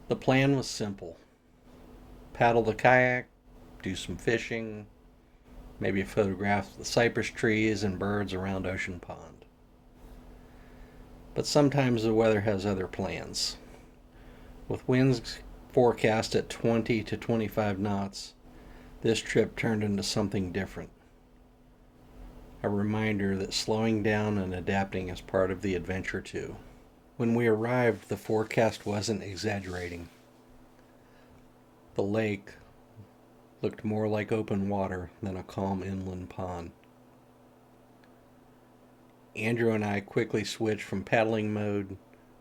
The plan was simple: paddle the kayak, do some fishing, maybe photograph the cypress trees and birds around Ocean Pond. But sometimes the weather has other plans. With winds forecast at 20 to 25 knots, this trip turned into something different. A reminder that slowing down and adapting is part of the adventure too. When we arrived, the forecast wasn't exaggerating. The lake looked more like open water than a calm inland pond. Andrew and I quickly switched from paddling mode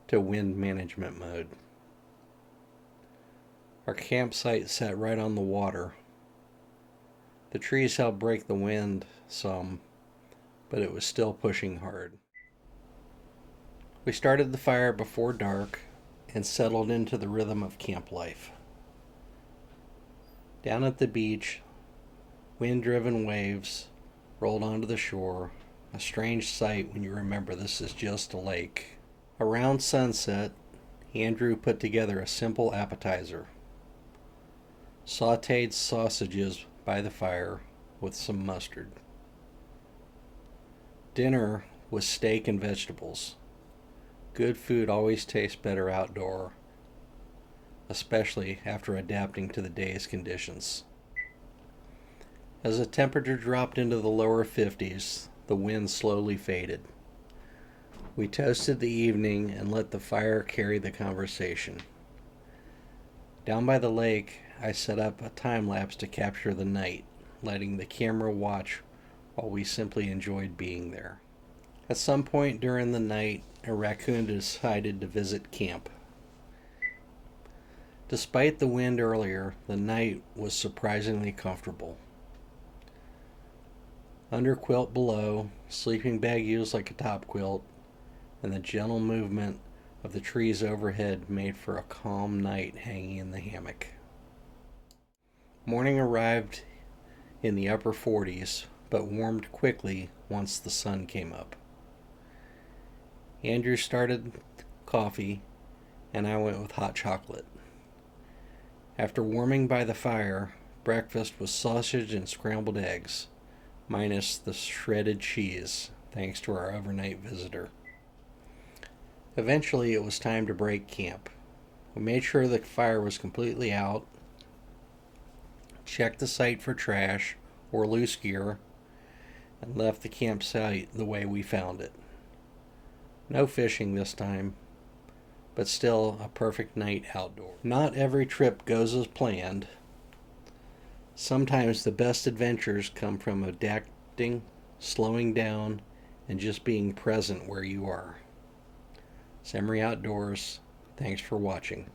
to wind management mode. Our campsite sat right on the water. The trees helped break the wind some, but it was still pushing hard. We started the fire before dark and settled into the rhythm of camp life. Down at the beach, wind-driven waves rolled onto the shore, a strange sight when you remember this is just a lake. Around sunset, Andrew put together a simple appetizer: sautéed sausages by the fire with some mustard. Dinner was steak and vegetables. Good food always tastes better outdoor, especially after adapting to the day's conditions. As the temperature dropped into the lower 50s, the wind slowly faded. We toasted the evening and let the fire carry the conversation. Down by the lake, I set up a time lapse to capture the night, letting the camera watch while we simply enjoyed being there. At some point during the night, a raccoon decided to visit camp. Despite the wind earlier, the night was surprisingly comfortable. Underquilt below, sleeping bag used like a top quilt, and the gentle movement of the trees overhead made for a calm night hanging in the hammock. Morning arrived in the upper 40s, but warmed quickly once the sun came up. Andrew started coffee, and I went with hot chocolate. After warming by the fire, breakfast was sausage and scrambled eggs, minus the shredded cheese, thanks to our overnight visitor. Eventually, it was time to break camp. We made sure the fire was completely out, checked the site for trash or loose gear, and left the campsite the way we found it. No fishing this time, but still a perfect night outdoors. Not every trip goes as planned. Sometimes the best adventures come from adapting, slowing down, and just being present where you are. Emory-Outdoors, thanks for watching.